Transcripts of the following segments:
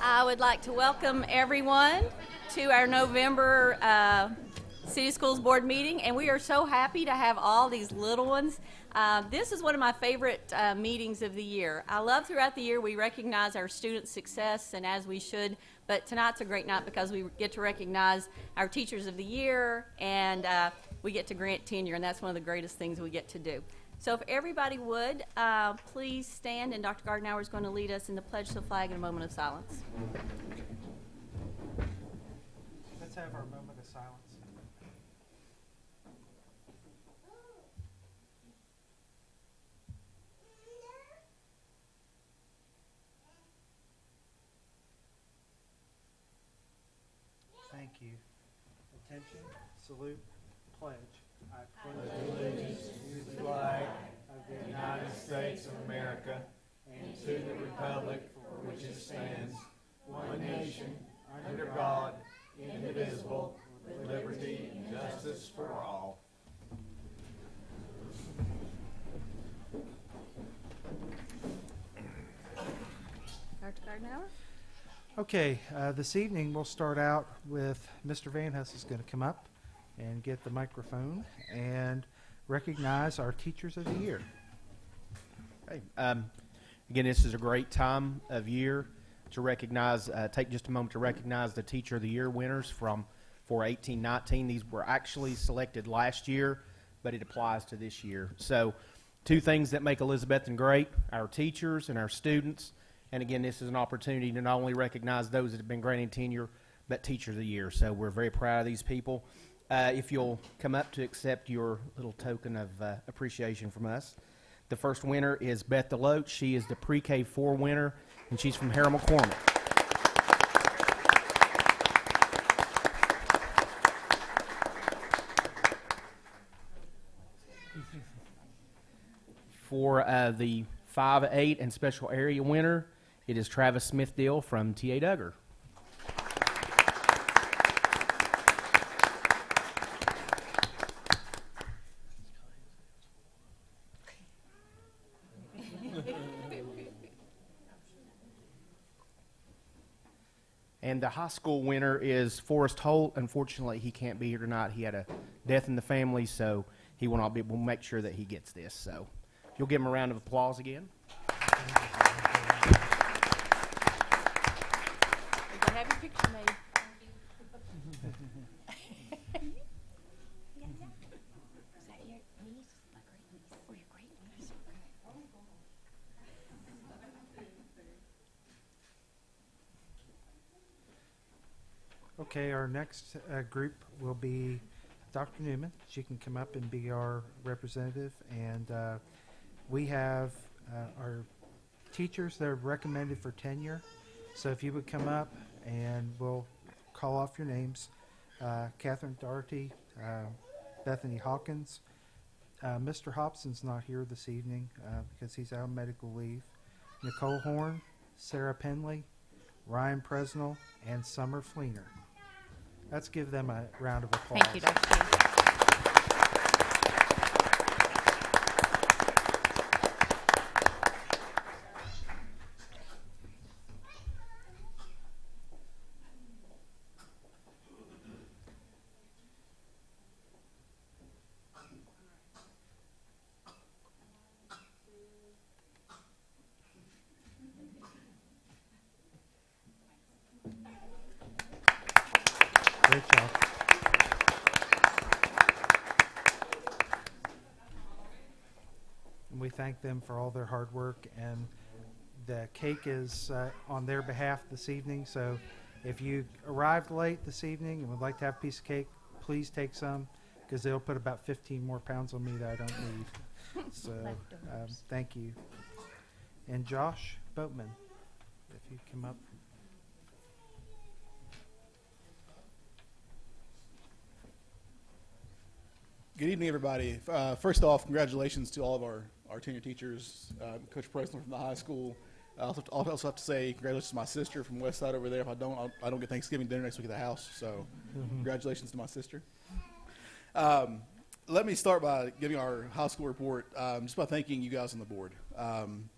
I would like to welcome everyone to our November City Schools Board meeting, and we are so happy to have all these little ones. This is one of my favorite meetings of the year. I love throughout the year we recognize our students' success, and as we should, but tonight's a great night because we get to recognize our Teachers of the Year, and we get to grant tenure, and that's one of the greatest things we get to do. So if everybody would, please stand, and Dr. Gardenauer is going to lead us in the Pledge to the Flag in a moment of silence. Let's have our moment of silence. Thank you. Attention, salute, pledge. I pledge allegiance to the flag of the United States of America and to the republic for which it stands, one nation, under God, indivisible, with liberty and justice for all. Dr. Gardenauer? Okay, this evening we'll start out with Mr. Van Huss is going to come up and get the microphone and recognize our Teachers of the Year. Hey, again, this is a great time of year to recognize, take just a moment to recognize the Teacher of the Year winners for 18-19. These were actually selected last year, but it applies to this year. So 2 things that make Elizabethton great, our teachers and our students, And again, this is an opportunity to not only recognize those that have been granted tenure, but Teacher of the Year. So we're very proud of these people. If you'll come up to accept your little token of appreciation from us. The first winner is Beth Deloach. She is the Pre-K 4 winner, and she's from Harriman McCormick. For the 5-8 and special area winner, it is Travis Smithdale from T.A. Duggar. And the high school winner is Forrest Holt. Unfortunately, he can't be here tonight. He had a death in the family, so he will not be. We'll make sure that he gets this. So, if you'll give him a round of applause again. You can have your picture made. Is that your niece? My great niece. Oh, your great niece. Okay, our next group will be Dr. Newman. She can come up and be our representative. And we have our teachers that are recommended for tenure. So if you would come up and we'll call off your names. Catherine Doherty, Bethany Hawkins. Mr. Hobson's not here this evening because he's out on medical leave. Nicole Horn, Sarah Penley, Ryan Presnell, and Summer Fleener. Let's give them a round of applause. Thank you, Dr. King. Great job. And we thank them for all their hard work. And the cake is on their behalf this evening. So if you arrived late this evening and would like to have a piece of cake, please take some because they'll put about 15 more pounds on me that I don't need. So thank you. And Josh Boatman, if you come up. Good evening, everybody. First off, congratulations to all of our tenure teachers, Coach Preston from the high school. I'll also have to say congratulations to my sister from West Side over there. If I don't get Thanksgiving dinner next week at the house, so congratulations to my sister. Let me start by giving our high school report, just by thanking you guys on the board. On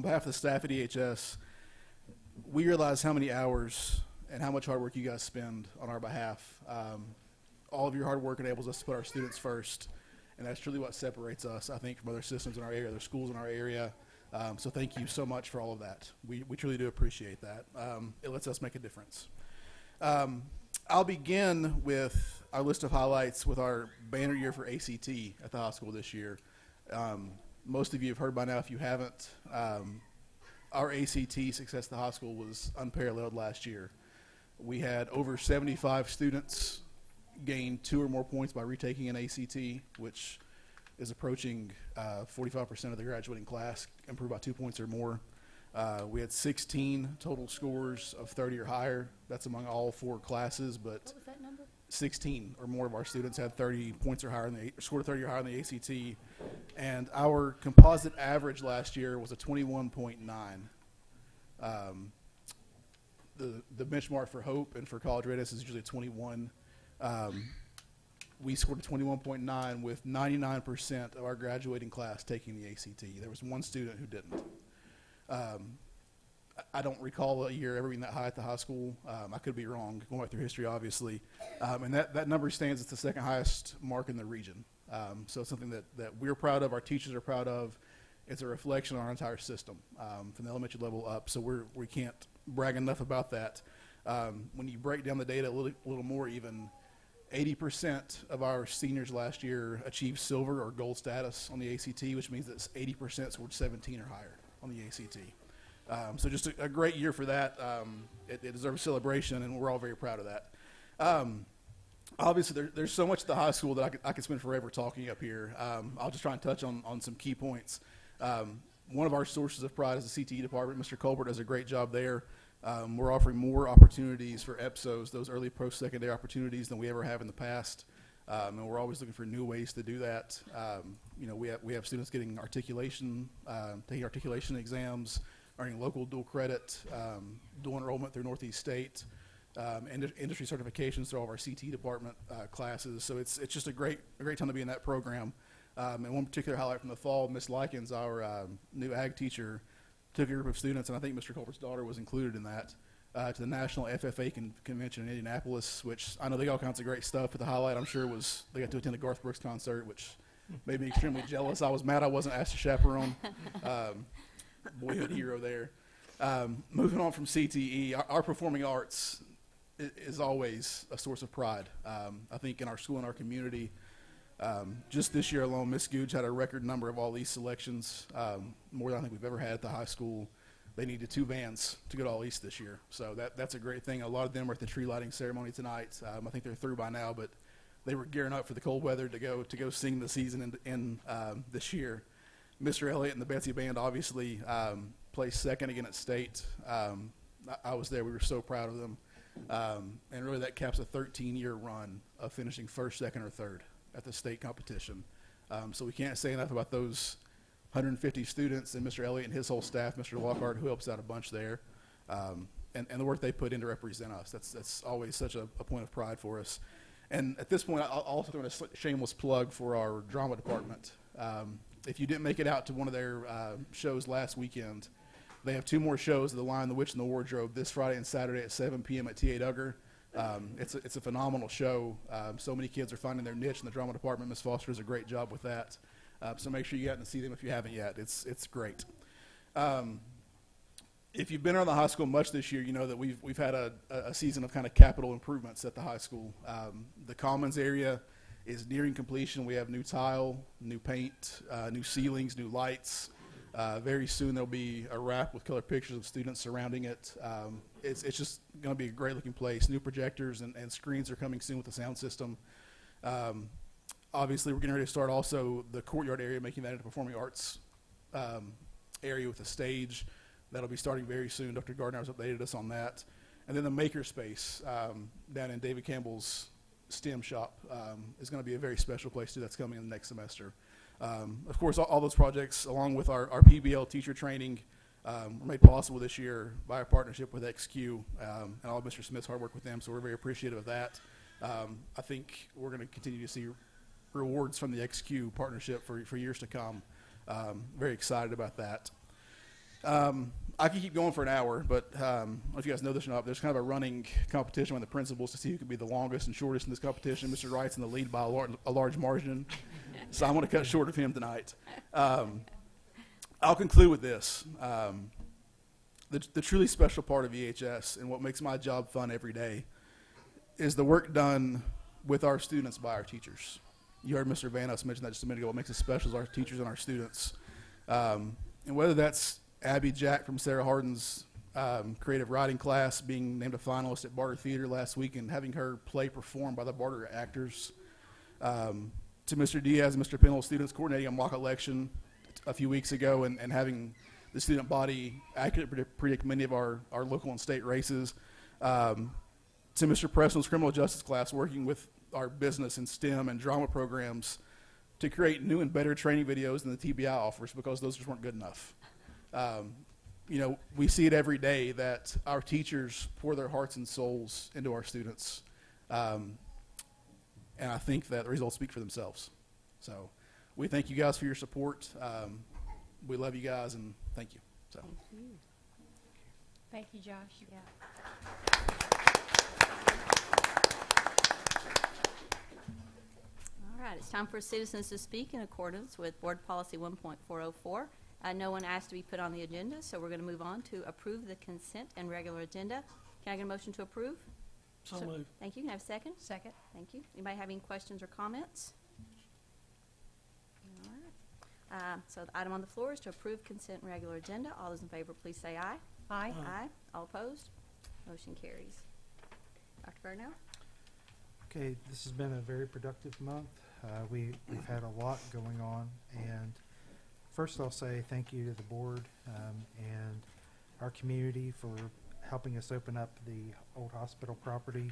behalf of the staff at EHS, we realize how many hours and how much hard work you guys spend on our behalf. All of your hard work enables us to put our students first, and that's truly what separates us, I think, from other systems in our area, other schools in our area. So thank you so much for all of that. We truly do appreciate that. It lets us make a difference. I'll begin with our list of highlights with our banner year for ACT at the high school this year. Most of you have heard by now. If you haven't, our ACT success at the high school was unparalleled last year. We had over 75 students gain 2 or more points by retaking an ACT, which is approaching 45% of the graduating class, improved by 2 points or more. We had 16 total scores of 30 or higher. That's among all 4 classes, but What was that number? 16 or more of our students had 30 points or higher scored 30 or higher in the ACT, and our composite average last year was a 21.9. The benchmark for Hope and for college readiness is usually 21. We scored a 21.9 with 99% of our graduating class taking the ACT. There was one student who didn't. I don't recall a year ever being that high at the high school. I could be wrong, going back through history, obviously. And that number stands as the second highest mark in the region. So it's something that we're proud of, our teachers are proud of. It's a reflection on our entire system, from the elementary level up. So we can't brag enough about that. When you break down the data a little more even, 80% of our seniors last year achieved silver or gold status on the ACT, which means that 80% scored 17 or higher on the ACT. So just a great year for that. It deserves celebration, and we're all very proud of that. Obviously, there's so much at the high school that I could spend forever talking up here. I'll just try and touch on some key points. One of our sources of pride is the CTE department. Mr. Colbert does a great job there. We're offering more opportunities for EPSOs, those early post-secondary opportunities, than we ever have in the past. And we're always looking for new ways to do that. We have students getting articulation, taking articulation exams, earning local dual credit, dual enrollment through Northeast State, and industry certifications through all of our CT department classes. So it's just a great time to be in that program. And one particular highlight from the fall, Miss Likens, our new ag teacher, took a group of students, and I think Mr. Colbert's daughter was included in that, to the National FFA Convention in Indianapolis, which I know they got all kinds of great stuff, but the highlight I'm sure was they got to attend the Garth Brooks concert, which made me extremely jealous. I was mad I wasn't asked to chaperone. Boyhood hero there. Moving on from CTE, our performing arts is always a source of pride. I think in our school and our community, just this year alone, Miss Googe had a record number of All East selections, more than I think we've ever had at the high school. They needed 2 bands to go to All East this year, so that's a great thing. A lot of them are at the tree lighting ceremony tonight. I think they're through by now, but they were gearing up for the cold weather to go sing the season in this year. Mr. Elliott and the Betsy Band obviously placed second again at state. I was there. We were so proud of them. And really that caps a 13-year run of finishing first, second, or third at the state competition. So we can't say enough about those 150 students and Mr. Elliott and his whole staff, Mr. Lockhart, who helps out a bunch there, and the work they put in to represent us. That's always such a point of pride for us. And at this point, I'll also throw in a shameless plug for our drama department. If you didn't make it out to one of their shows last weekend, they have 2 more shows of The Lion, the Witch, and the Wardrobe this Friday and Saturday at 7 p.m. at T.A. Duggar. It's a phenomenal show. So many kids are finding their niche in the drama department. Ms. Foster does a great job with that. So make sure you get out and see them if you haven't yet. It's great. If you've been around the high school much this year, you know that we've had a season of kind of capital improvements at the high school. The Commons area is nearing completion. We have new tile, new paint, new ceilings, new lights. Very soon there'll be a wrap with color pictures of students surrounding it. It's just going to be a great looking place. New projectors and screens are coming soon with the sound system. Obviously we're getting ready to start also the courtyard area, making that into performing arts area with a stage. That'll be starting very soon. Dr. Gardner has updated us on that. And then the maker space down in David Campbell's STEM shop is going to be a very special place too. That's coming in the next semester. Of course, all those projects, along with our PBL teacher training, were made possible this year by our partnership with XQ and all of Mr. Smith's hard work with them, so we're very appreciative of that. I think we're going to continue to see rewards from the XQ partnership for years to come. Very excited about that. I could keep going for an hour, but I don't know if you guys know this or not, there's kind of a running competition with the principals to see who can be the longest and shortest in this competition. Mr. Wright's in the lead by a large margin, so I'm going to cut short of him tonight. I'll conclude with this. The truly special part of EHS and what makes my job fun every day is the work done with our students by our teachers. You heard Mr. Vanos mention that just a minute ago. What makes us special is our teachers and our students. And whether that's Abby Jack from Sarah Harden's creative writing class being named a finalist at Barter Theater last week and having her play performed by the Barter actors, to Mr. Diaz and Mr. Pennell, students coordinating a mock election a few weeks ago and having the student body accurately predict many of our local and state races, to Mr. Presnell's criminal justice class working with our business and STEM and drama programs to create new and better training videos than the TBI offers because those just weren't good enough. We see it every day that our teachers pour their hearts and souls into our students. And I think that the results speak for themselves. So we thank you guys for your support. We love you guys, and thank you. So. Thank you. Thank you, Josh. Yeah. All right, it's time for citizens to speak in accordance with Board Policy 1.404. No one asked to be put on the agenda, so we're going to move on to approve the consent and regular agenda. Can I get a motion to approve? So moved. Thank you. Can I have a second? Second. Thank you. Anybody have any questions or comments? All right. So the item on the floor is to approve consent and regular agenda. All those in favor, please say aye. Aye. Aye. All opposed? Motion carries. Dr. Burnell? Okay, this has been a very productive month. We've had a lot going on, and first I'll say thank you to the board and our community for helping us open up the old hospital property.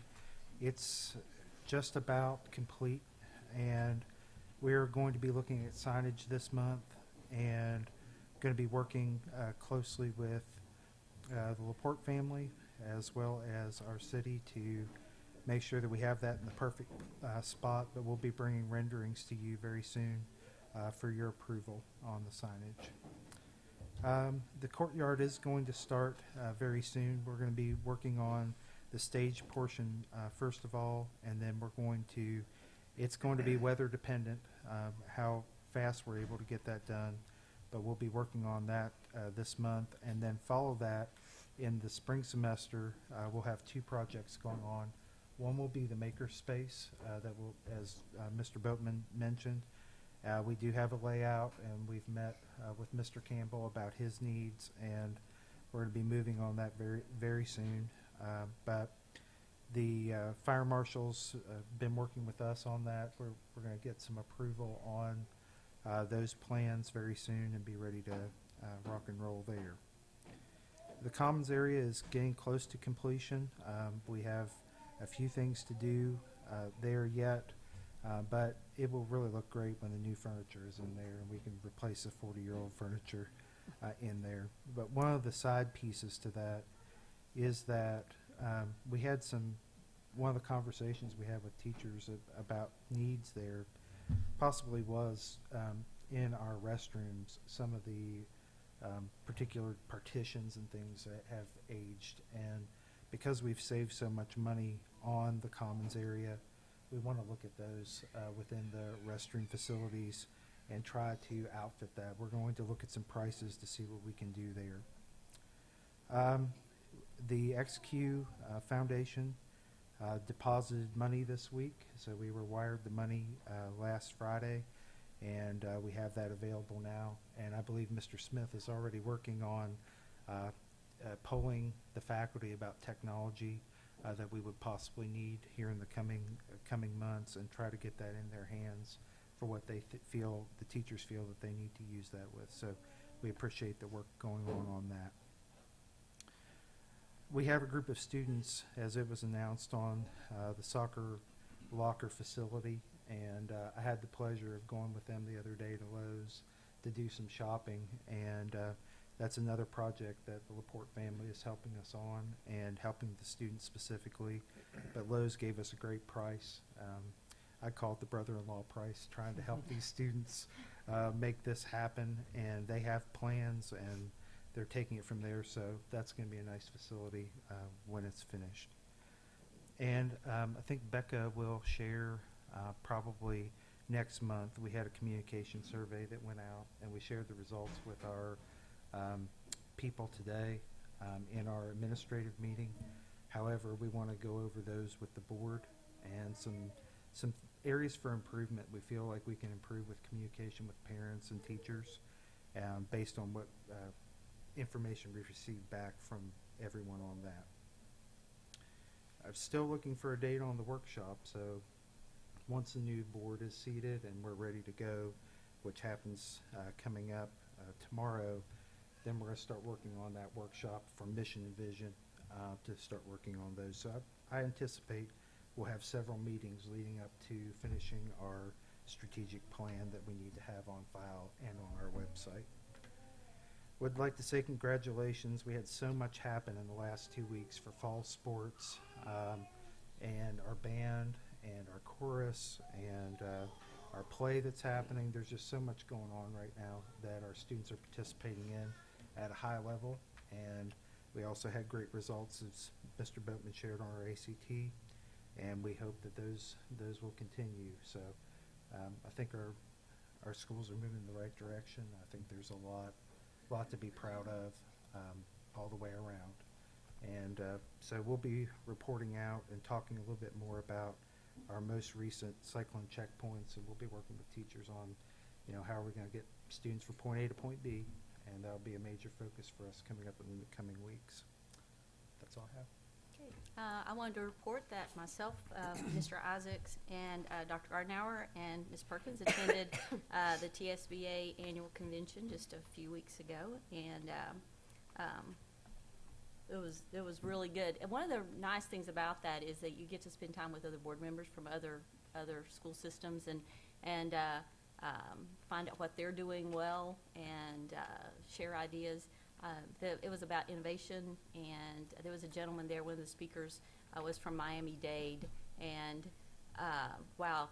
It's just about complete, and we're going to be looking at signage this month and going to be working closely with the Laporte family as well as our city to make sure that we have that in the perfect spot, but we'll be bringing renderings to you very soon for your approval on the signage. The courtyard is going to start very soon. We're going to be working on the stage portion first of all, and then it's going to be weather dependent how fast we're able to get that done, but we'll be working on that this month, and then follow that in the spring semester. We'll have two projects going on. One will be the maker space that will, as Mr. Boatman mentioned, we do have a layout, and we've met with Mr. Campbell about his needs, and we're going to be moving on that very, very soon. But the fire marshals been working with us on that. We're going to get some approval on those plans very soon and be ready to rock and roll there. The commons area is getting close to completion. We have a few things to do there yet, but it will really look great when the new furniture is in there and we can replace the 40-year-old furniture in there. But one of the side pieces to that is that one of the conversations we had with teachers about needs there possibly was in our restrooms, some of the particular partitions and things that have aged, and because we've saved so much money on the commons area, we want to look at those within the restroom facilities and try to outfit that. We're going to look at some prices to see what we can do there. The XQ Foundation deposited money this week, so we were wired the money last Friday, and we have that available now. And I believe Mr. Smith is already working on polling the faculty about technology that we would possibly need here in the coming months, and try to get that in their hands for what they feel, the teachers feel that they need to use that with. So we appreciate the work going on that. We have a group of students, as it was announced, on the soccer locker facility, and I had the pleasure of going with them the other day to Lowe's to do some shopping, and that's another project that the Laporte family is helping us on and helping the students specifically. But Lowe's gave us a great price. I call it the brother-in-law price, trying to help these students make this happen, and they have plans, and they're taking it from there, so that's going to be a nice facility when it's finished. And I think Becca will share probably next month. We had a communication survey that went out, and we shared the results with our people today in our administrative meeting. However, we want to go over those with the board and some areas for improvement. We feel like we can improve with communication with parents and teachers based on what information we've received back from everyone on that. I'm still looking for a date on the workshop, so once the new board is seated and we're ready to go, which happens coming up tomorrow, then we're going to start working on that workshop for mission and vision to start working on those. So I anticipate we'll have several meetings leading up to finishing our strategic plan that we need to have on file and on our website. Would like to say congratulations. We had so much happen in the last 2 weeks for fall sports, and our band and our chorus and our play that's happening. There's just so much going on right now that our students are participating in at a high level, and we also had great results, as Mr. Boatman shared, on our ACT, and we hope that those will continue. So I think our schools are moving in the right direction. I think there's a lot to be proud of all the way around. And so we'll be reporting out and talking a little bit more about our most recent cyclone checkpoints, and we'll be working with teachers on, how are we going to get students from point A to point B and that'll be a major focus for us coming up in the coming weeks. That's all I have. Okay. I wanted to report that myself, Mr. Isaacs, and Dr. Gardenauer and Ms. Perkins attended the TSBA annual convention just a few weeks ago, and it was really good. And one of the nice things about that is that you get to spend time with other board members from other school systems and find out what they're doing well and share ideas. It was about innovation, and there was a gentleman there, one of the speakers was from Miami-Dade, and wow,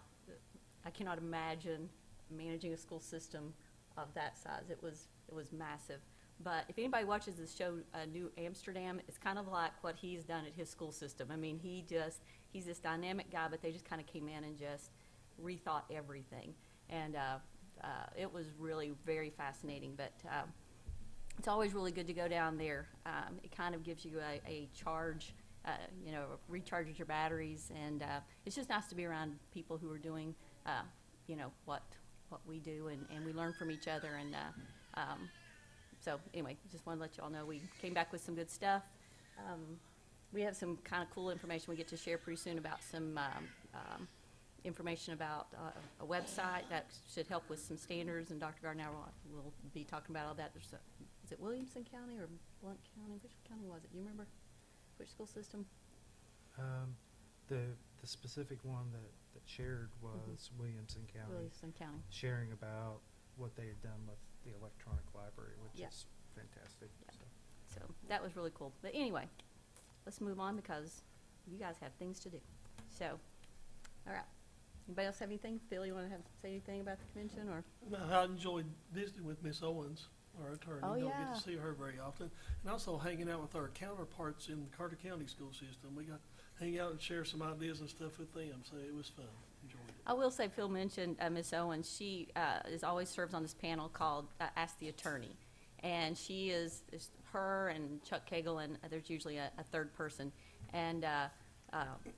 I cannot imagine managing a school system of that size. It was massive. But if anybody watches the show New Amsterdam, it's kind of like what he's done at his school system. I mean, he's this dynamic guy, but they just kind of came in and just rethought everything. And it was really very fascinating. But it's always really good to go down there. It kind of gives you a charge, recharges your batteries. And it's just nice to be around people who are doing, what we do. And we learn from each other. And so anyway, just want to let you all know we came back with some good stuff. We have some kind of cool information we get to share pretty soon about some information about a website that should help with some standards, and Dr. Gardner will be talking about all that. Is it Williamson County or Blount County? Which county was it? Do you remember? Which school system? The specific one that shared was Williamson County. Williamson County. Sharing about what they had done with the electronic library, which Yeah. is fantastic. Yeah. So. So that was really cool. But anyway, let's move on because you guys have things to do. So, all right. Anybody else have anything? Phil, you want to say anything about the convention? Or No, I enjoyed visiting with Miss Owens, our attorney. Oh, Don't yeah. get to see her very often. And also hanging out with our counterparts in the Carter County school system. We got to hang out and share some ideas and stuff with them. So it was fun. Enjoyed it. I will say, Phil mentioned Miss Owens. She always serves on this panel called Ask the Attorney, and she is her and Chuck Cagle, and there's usually a third person, and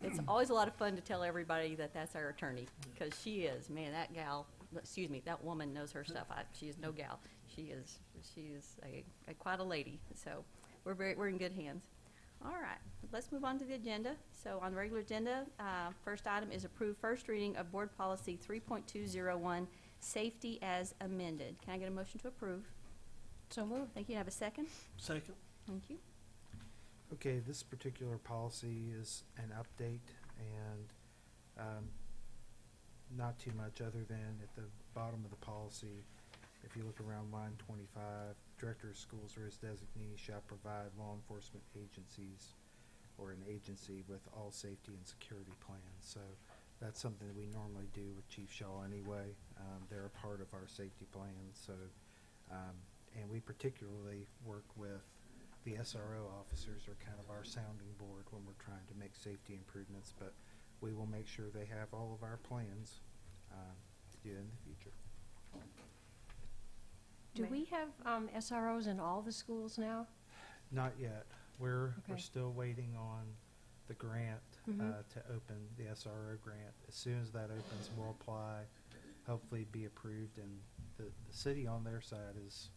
it's always a lot of fun to tell everybody that that's our attorney, because she is, man, that woman knows her stuff. She is no gal. She is a quite a lady. So we're in good hands. All right, let's move on to the agenda. So on the regular agenda, first item is approve first reading of Board Policy 3.201, Safety as amended. Can I get a motion to approve? So moved. Thank you. Have a second? Second. Thank you. Okay, this particular policy is an update, and not too much other than at the bottom of the policy, if you look around line 25, Director of Schools or his designee shall provide law enforcement agencies or an agency with all safety and security plans. So that's something that we normally do with Chief Shaw anyway. They're a part of our safety plans. So, and we particularly work with the SRO officers, are kind of our sounding board when we're trying to make safety improvements, but we will make sure they have all of our plans to do in the future. Do we have SROs in all the schools now? Not yet. We're Okay. still waiting on the grant Mhm. to open, the SRO grant. As soon as that opens, we'll apply, hopefully be approved, and the city on their side is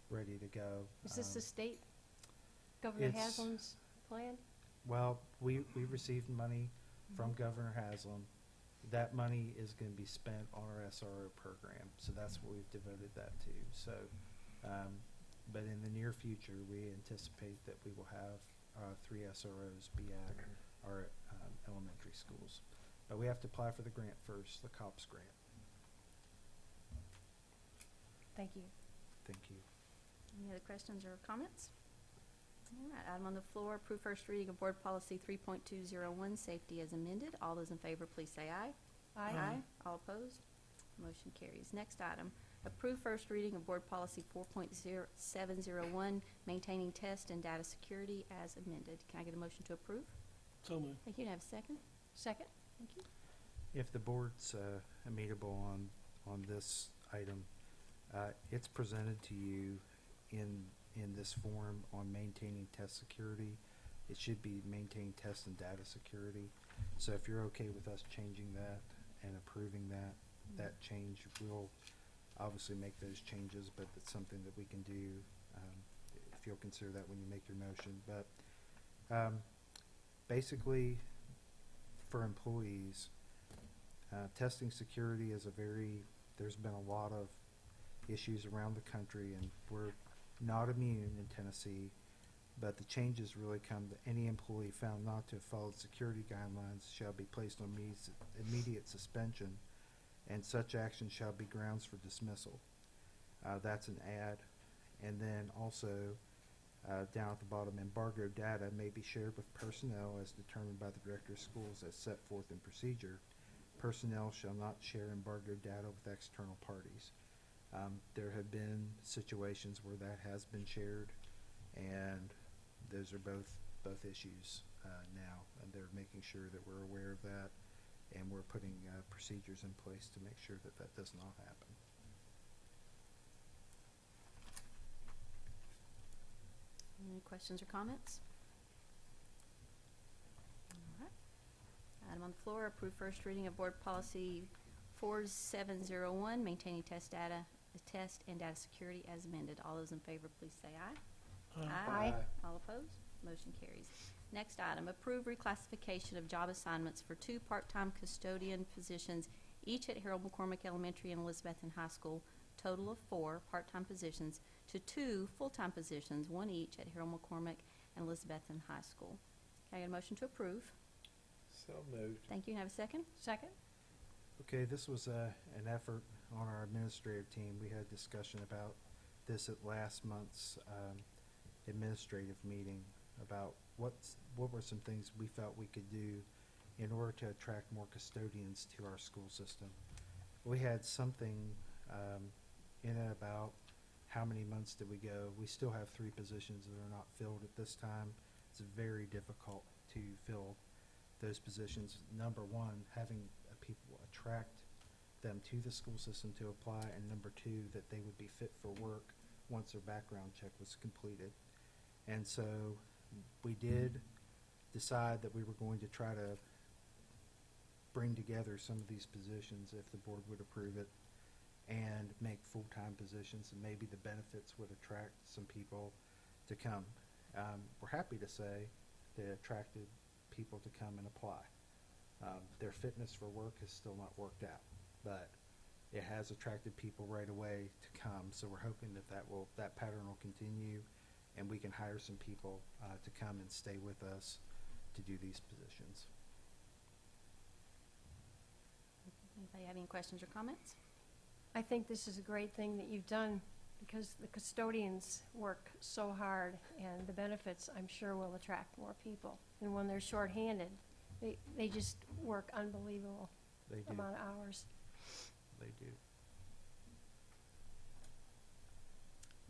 ready to go. Is this the state, Governor it's- Haslam's plan? Well, we received money from Governor Haslam. That money is going to be spent on our SRO program, so that's what we've devoted that to. So, but in the near future, we anticipate that we will have 3 SROs be at our elementary schools. But we have to apply for the grant first, the COPS grant. Thank you. Thank you. Any other questions or comments? All right, item on the floor, approve first reading of Board Policy 3.201, Safety as amended. All those in favor, please say aye. Aye. All opposed? Motion carries. Next item, approve first reading of Board Policy 4.701, Maintaining Test and Data Security as amended. Can I get a motion to approve? So moved. Thank you. Can I have a second? Second? Thank you. If the board's amenable on this item, it's presented to you in this form on maintaining test security. It should be maintain test and data security. So if you're okay with us changing that and approving that change, obviously make those changes, but it's something that we can do, if you'll consider that when you make your motion. But basically, for employees, testing security is there's been a lot of issues around the country, and we're not immune in Tennessee, but the changes really come that any employee found not to have followed security guidelines shall be placed on immediate suspension, and such action shall be grounds for dismissal. That's an add. And then also, down at the bottom, embargo data may be shared with personnel as determined by the Director of Schools as set forth in procedure. Personnel shall not share embargo data with external parties. There have been situations where that has been shared, and those are both issues now, and they're making sure that we're aware of that, and we're putting procedures in place to make sure that that does not happen. Any questions or comments? All right. Item on the floor, approve first reading of Board Policy 4701, maintaining test and data security as amended. All those in favor, please say aye. Aye. All opposed? Motion carries. Next item, approve reclassification of job assignments for 2 part-time custodian positions, each at Harold McCormick Elementary and Elizabethton High School, total of 4 part-time positions, to 2 full-time positions, 1 each at Harold McCormick and Elizabethton High School. Can I get a motion to approve? So moved. Thank you. Can I have a second? Second? Okay, this was an effort on our administrative team. We had discussion about this at last month's administrative meeting about what were some things we felt we could do in order to attract more custodians to our school system. We had something in it about how many months did we go. We still have 3 positions that are not filled at this time. It's very difficult to fill those positions. Number one, having people attract them to the school system to apply, and number 2, that they would be fit for work once their background check was completed. And so we did decide that we were going to try to bring together some of these positions, if the board would approve it, and make full-time positions, and maybe the benefits would attract some people to come. We're happy to say that it attracted people to come and apply. Their fitness for work has still not worked out, but it has attracted people right away to come. So we're hoping that that pattern will continue, and we can hire some people to come and stay with us to do these positions. Anybody have any questions or comments? I think this is a great thing that you've done, because the custodians work so hard, and the benefits, I'm sure, will attract more people. And when they're shorthanded, they just work unbelievable They do. amount of hours. They do.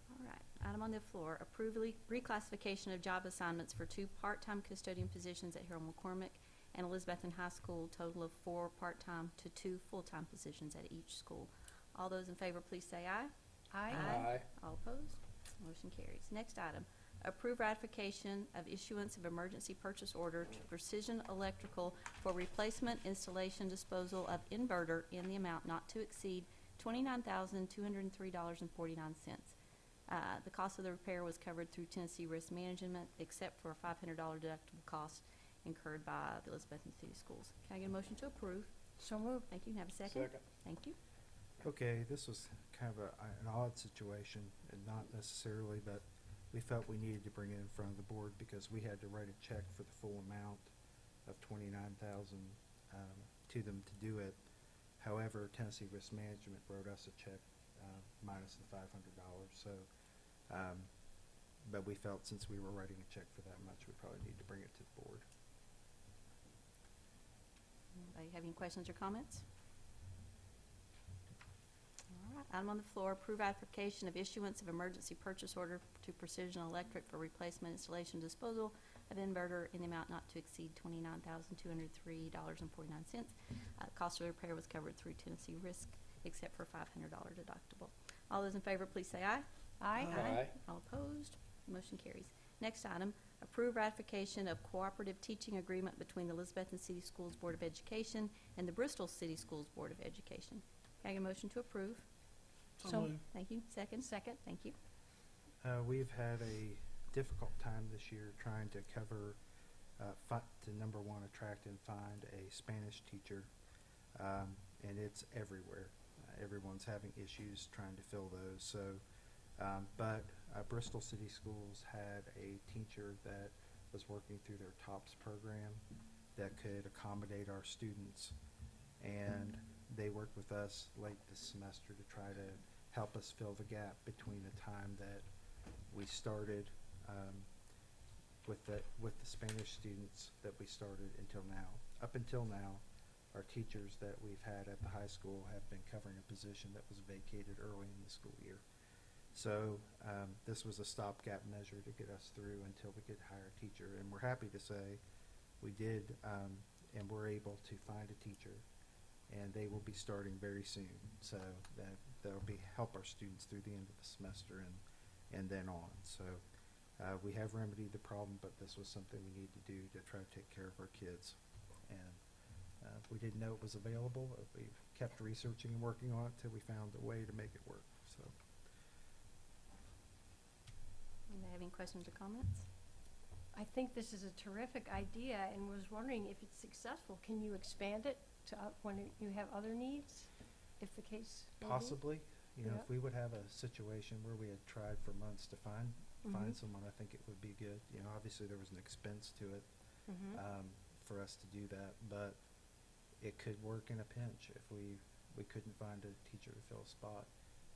All right. Item on the floor, approve reclassification of job assignments for 2 part-time custodian positions at Harold McCormick and Elizabethton High School, total of 4 part-time to 2 full-time positions at each school. All those in favor, please say aye. Aye. All opposed? Motion carries. Next item, approve ratification of issuance of emergency purchase order to Precision Electrical for replacement, installation, disposal of inverter in the amount not to exceed $29,203.49. The cost of the repair was covered through Tennessee Risk Management, except for a $500 deductible cost incurred by the Elizabethton City Schools. Can I get a motion to approve? So moved. Thank you. Can I have a second? Second. Thank you. Okay, this was kind of an odd situation, and not necessarily, but we felt we needed to bring it in front of the board because we had to write a check for the full amount of $29,000 to them to do it. However, Tennessee Risk Management wrote us a check minus the $500. So, but we felt since we were writing a check for that much, we probably need to bring it to the board. Anybody have any questions or comments? All right. Item on the floor, approve application of issuance of emergency purchase order to Precision Electric for replacement, installation, disposal of inverter in the amount not to exceed $29,203.49. Cost of the repair was covered through Tennessee Risk, except for a $500 deductible. All those in favor, please say aye. Aye. Aye. All opposed? Motion carries. Next item, approve ratification of cooperative teaching agreement between the Elizabethton City Schools Board of Education and the Bristol City Schools Board of Education. Can I get a motion to approve? So moved. Thank you. Second? Second. Thank you. We've had a difficult time this year trying to cover, to number one, attract and find a Spanish teacher, and it's everywhere. Everyone's having issues trying to fill those. So, but Bristol City Schools had a teacher that was working through their TOPS program that could accommodate our students, and they worked with us late this semester to try to help us fill the gap between the time that we started with the Spanish students that we started until now. Up until now, our teachers that we've had at the high school have been covering a position that was vacated early in the school year. So this was a stopgap measure to get us through until we could hire a teacher, and we're happy to say we did, and we're able to find a teacher, and they will be starting very soon. So that'll be help our students through the end of the semester and then on. So we have remedied the problem, but this was something we need to do to try to take care of our kids. And we didn't know it was available. We kept researching and working on it till we found a way to make it work. So. Anybody have any questions or comments? I think this is a terrific idea, and was wondering if it's successful, can you expand it to when you have other needs, if the case may be? Possibly. You know, Yeah. if we would have a situation where we had tried for months to find someone, I think it would be good. You know, obviously there was an expense to it for us to do that, but it could work in a pinch if we couldn't find a teacher to fill a spot.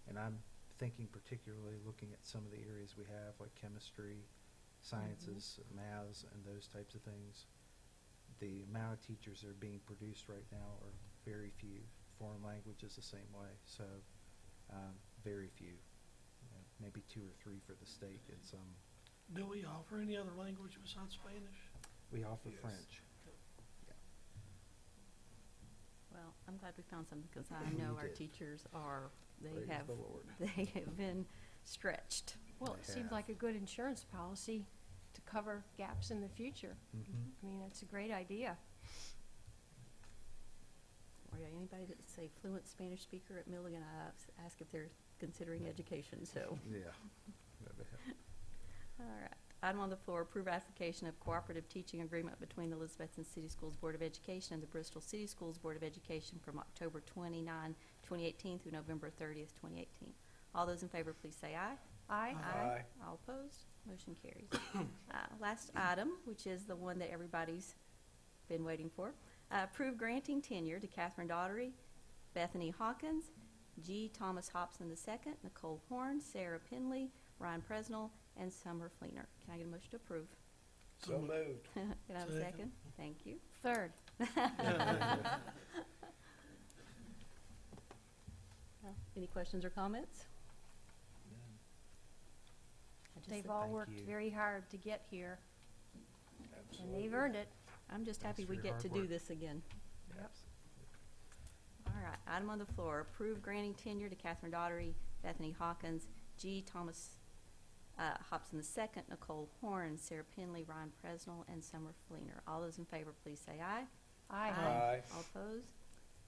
And I'm thinking particularly looking at some of the areas we have, like chemistry, sciences, maths, and those types of things. The amount of teachers that are being produced right now are very few. Foreign language is the same way, so very few. You know, maybe 2 or 3 for the state in some. Do we offer any other language besides Spanish? We offer Yes. French. Well, I'm glad we found something, because I We know our did. teachers are, Praise they the Lord. have been stretched. Well, They it seems have. like a good insurance policy to cover gaps in the future. I mean, it's a great idea. Or yeah, anybody that's say fluent Spanish speaker at Milligan, I ask if they're considering education, so. Yeah. That would help. All right. Item on the floor, approve application of cooperative teaching agreement between the Elizabethton City Schools Board of Education and the Bristol City Schools Board of Education from October 29, 2018 through November 30th, 2018. All those in favor, please say aye. Aye. Aye. All opposed? Motion carries. Last item, which is the one that everybody's been waiting for. Approve granting tenure to Catherine Daughtery, Bethany Hawkins, G. Thomas Hobson II, Nicole Horn, Sarah Penley, Ryan Presnell, and Summer Fleener. Can I get a motion to approve? So moved. Can I have a Second. second? Thank you. Third. Any questions or comments? I just They've said- all thank worked you. very hard to get here, and Absolutely. they've earned it. I'm just Thanks happy for we your get hard to do work. this again. Yep. All right, item on the floor, approve granting tenure to Catherine Daughtery, Bethany Hawkins, G. Thomas Hobson II, Nicole Horn, Sarah Penley, Ryan Presnell, and Summer Fleener. All those in favor, please say aye. Aye. Aye. All opposed?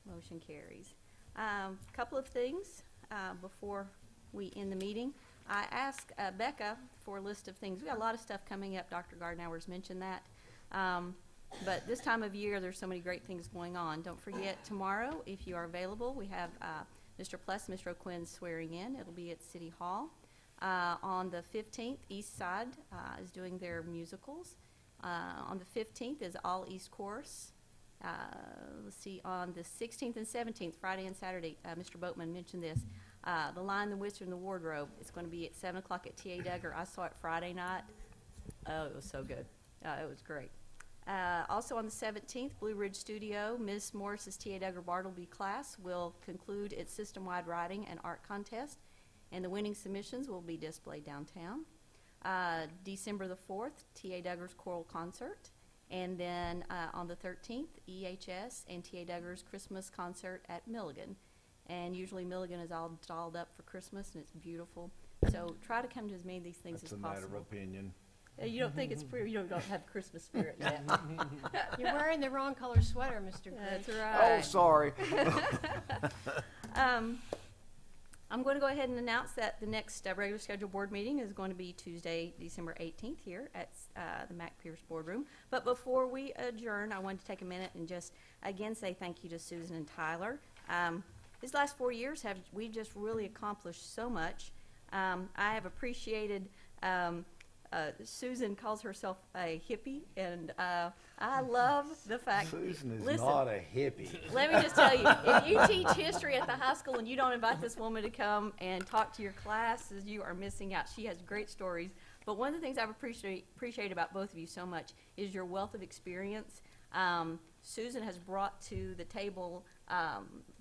Motion carries. Couple of things before we end the meeting. I asked Becca for a list of things. We got a lot of stuff coming up. Dr. Gardner's mentioned that. But this time of year, there's so many great things going on. Don't forget, tomorrow, if you are available, we have Mr. Pless, Mr. O'Quinn's swearing in. It'll be at City Hall. On the 15th, East Side is doing their musicals. On the 15th is All East Chorus. Let's see, on the 16th and 17th, Friday and Saturday, Mr. Boatman mentioned this. The Lion, the Wizard, and the Wardrobe. It's going to be at 7 o'clock at T.A. Duggar. I saw it Friday night. Oh, it was so good. It was great. Also on the 17th, Blue Ridge Studio, Ms. Morris's T.A. Duggar Bartleby class will conclude its system-wide writing and art contest, and the winning submissions will be displayed downtown. December the 4th, T.A. Duggar's choral concert. And then on the 13th, EHS and T.A. Duggar's Christmas concert at Milligan. And usually Milligan is all dolled up for Christmas, and it's beautiful. So try to come to as many of these things That's as a possible. matter of opinion. You don't think it's pretty, you don't have Christmas spirit yet. You're wearing the wrong color sweater, Mr. That's Grinch. right. Oh, sorry. On I'm going to go ahead and announce that the next regular scheduled board meeting is going to be Tuesday, December 18th here at the Mac Pierce Boardroom. But before we adjourn, I wanted to take a minute and just again say thank you to Susan and Tyler. These last 4 years, we've just really accomplished so much. I have appreciated, Susan calls herself a hippie, and I love the fact. Susan is listen, not a hippie. Let me just tell you, if you teach history at the high school and you don't invite this woman to come and talk to your classes, you are missing out. She has great stories. But one of the things I've appreciated about both of you so much is your wealth of experience. Susan has brought to the table,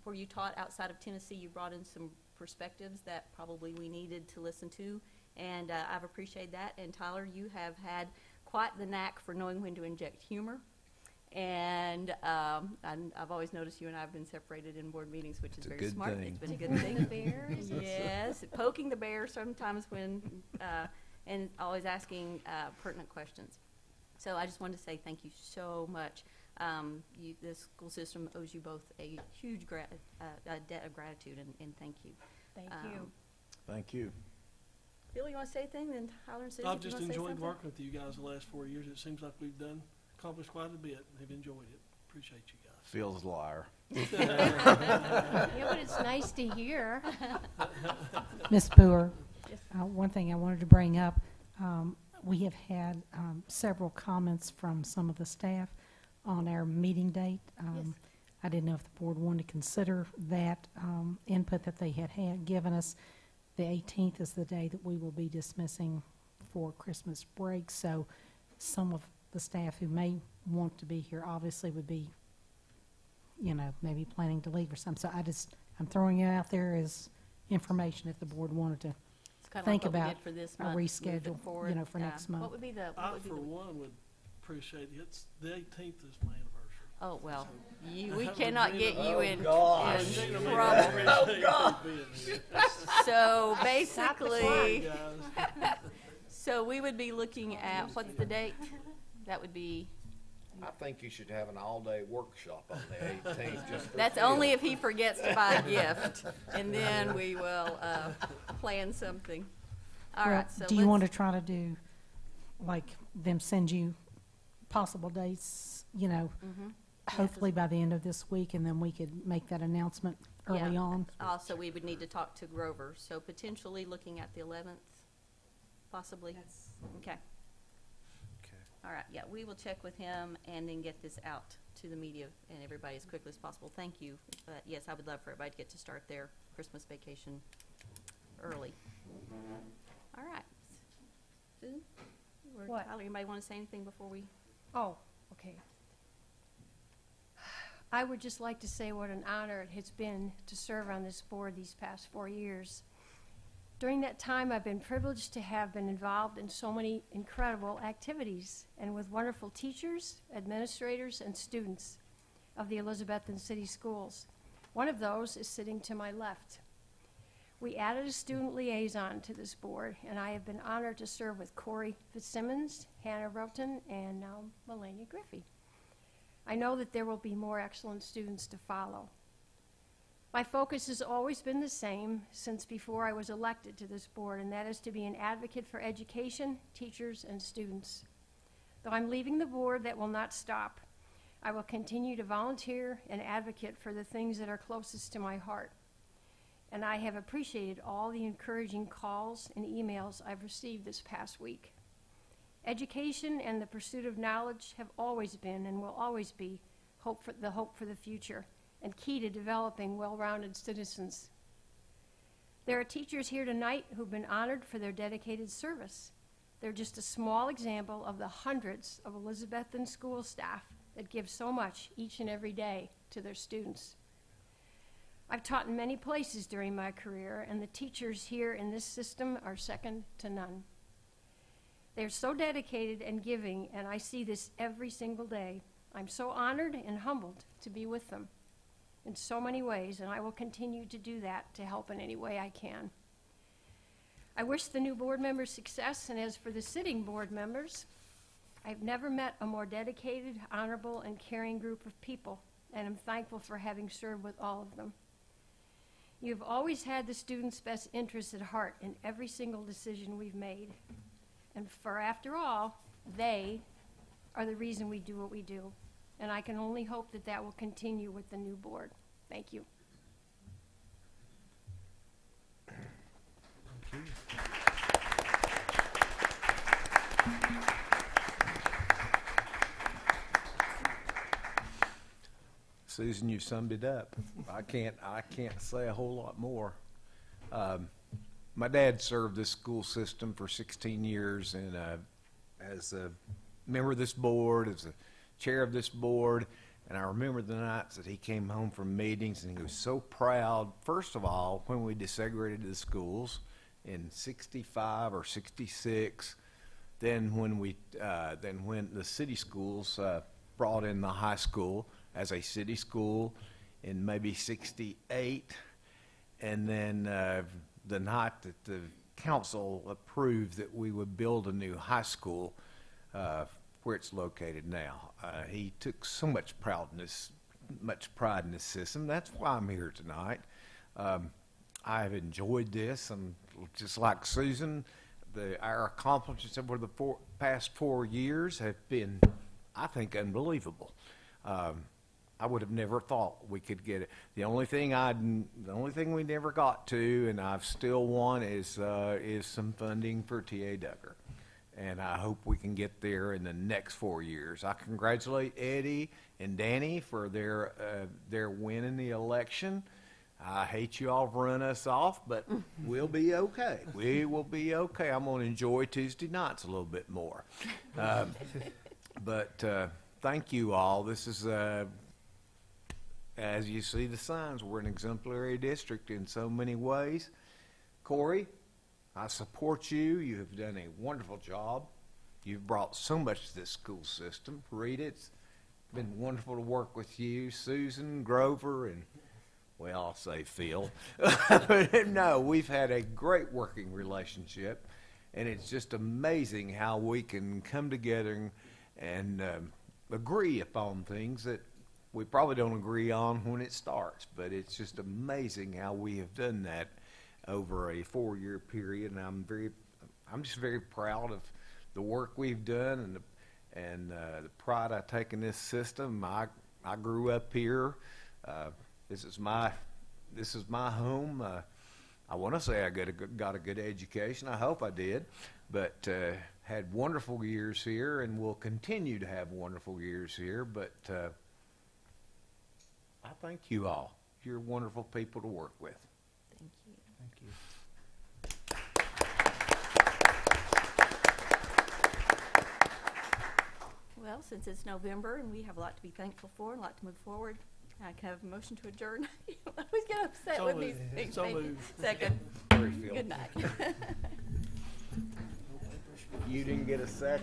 where you taught outside of Tennessee, you brought in some perspectives that probably we needed to listen to, and I've appreciated that. And Tyler, you have had quite the knack for knowing when to inject humor, and I've always noticed you and I have been separated in board meetings, which is very smart. It's been a good thing. The bears. Yes, poking the bear sometimes when, and always asking pertinent questions. So I just wanted to say thank you so much. The school system owes you both a huge debt of gratitude, and thank you. Thank you. Thank you. Bill, you want to say anything? Then Tyler and Susan, I've if you just wanna say enjoyed something? working with you guys the last 4 years. It seems like we've accomplished quite a bit. Have enjoyed it. Appreciate you guys. Phil's a liar. Yeah, but it's nice to hear. Ms. Boer, one thing I wanted to bring up, we have had several comments from some of the staff on our meeting date. Yes. I didn't know if the board wanted to consider that input that they had given us. The 18th is the day that we will be dismissing for Christmas break, so some of the staff who may want to be here obviously would be, maybe planning to leave or something. So I'm throwing it out there as information if the board wanted to It's kind of think like what we about did for this a month, move it reschedule, forward. for next month. What would be the? I, for one, would appreciate it. The 18th is my anniversary. Oh well, we haven't cannot been get in- you Oh, in gosh. trouble. So Stop the basically, Guys. so we would be looking at, what's the date? That would be, I think you should have an all-day workshop on the 18th. Just for that's Phil. only if he forgets to buy a gift, and then we will plan something. All Well, right, so do you want to let's, try to do, like, them send you possible dates, hopefully by the end of this week, and then we could make that announcement early Yeah. on? also, we would need to talk to Grover, so potentially looking at the 11th, possibly? Okay. Okay. All right, yeah, we will check with him and then get this out to the media and everybody as quickly as possible. Thank you. But yes, I would love for everybody to get to start their Christmas vacation early. All right. Susan? Or What? Tyler, anybody want to say anything before we? Oh, okay. I would just like to say what an honor it has been to serve on this board these past 4 years. During that time, I've been privileged to have been involved in so many incredible activities and with wonderful teachers, administrators, and students of the Elizabethton City Schools. One of those is sitting to my left. We added a student liaison to this board, and I have been honored to serve with Corey Fitzsimmons, Hannah Roten, and now Melania Griffey. I know that there will be more excellent students to follow. My focus has always been the same since before I was elected to this board, and that is to be an advocate for education, teachers, and students. Though I'm leaving the board, that will not stop. I will continue to volunteer and advocate for the things that are closest to my heart. And I have appreciated all the encouraging calls and emails I've received this past week. Education and the pursuit of knowledge have always been and will always be the hope for the future and key to developing well-rounded citizens. There are teachers here tonight who've been honored for their dedicated service. They're just a small example of the hundreds of Elizabethton school staff that give so much each and every day to their students. I've taught in many places during my career, and the teachers here in this system are second to none. They're so dedicated and giving, and I see this every single day. I'm so honored and humbled to be with them in so many ways, and I will continue to do that to help in any way I can. I wish the new board members success, and as for the sitting board members, I've never met a more dedicated, honorable, and caring group of people, and I'm thankful for having served with all of them. You've always had the students' best interests at heart in every single decision we've made. And for after all, they are the reason we do what we do. And I can only hope that that will continue with the new board. Thank you. Thank you. Susan, you summed it up. I can't say a whole lot more. My dad served this school system for 16 years, and as a member of this board, as a chair of this board, and I remember the nights that he came home from meetings, and he was so proud. First of all, when we desegregated the schools in '65 or '66, then when the city schools brought in the high school as a city school in maybe '68, and then the night that the council approved that we would build a new high school where it's located now. He took so much pride in this system. That's why I'm here tonight. I've enjoyed this. I'm just like Susan. Our accomplishments over the past 4 years have been, I think, unbelievable. I would have never thought we could get it. The only thing we never got to, and I've still won, is some funding for T.A. Ducker, and I hope we can get there in the next 4 years. I congratulate Eddie and Danny for their win in the election. I hate you all for running us off, but we'll be okay. We will be okay. I'm going to enjoy Tuesday nights a little bit more. But thank you all. This is, as you see the signs, we're an exemplary district in so many ways. Corey, I support you. You have done a wonderful job. You've brought so much to this school system. Rita, it's been wonderful to work with you. Susan, Grover, and, well, I'll say Phil. No, we've had a great working relationship, and it's just amazing how we can come together and agree upon things that we probably don't agree on when it starts, but it's just amazing how we have done that over a 4-year period, and I'm just very proud of the work we've done and the pride I take in this system. I grew up here. This is my home. I want to say I got a good education. I hope I did, but had wonderful years here, and will continue to have wonderful years here. But I thank you all. You're wonderful people to work with. Thank you. Thank you. Well, since it's November and we have a lot to be thankful for and a lot to move forward, I can have a motion to adjourn. You always get upset So with moved. these things. So Thank you. moved. Second. Very Phil. Good night. You didn't get a second.